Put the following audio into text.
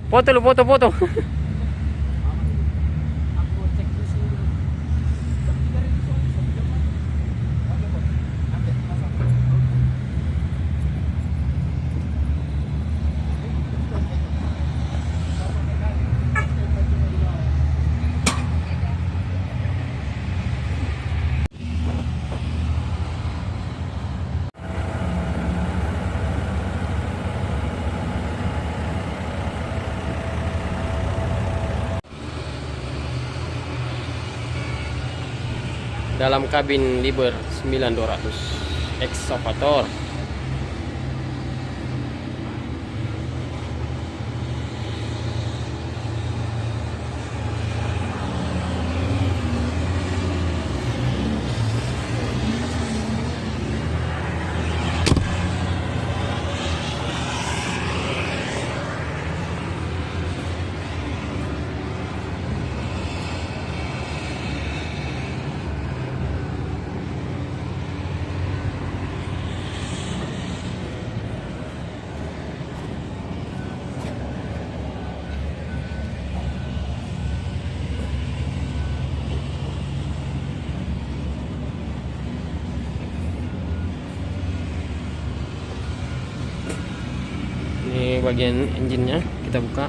Foto lu, foto, foto. Aku cek di sini. Jam 3 ini soalnya 1 jam lagi. Oke, Bos. Nanti pasang. Dalam kabin Liber 9200 excavator. Ini bagian engine-nya kita buka.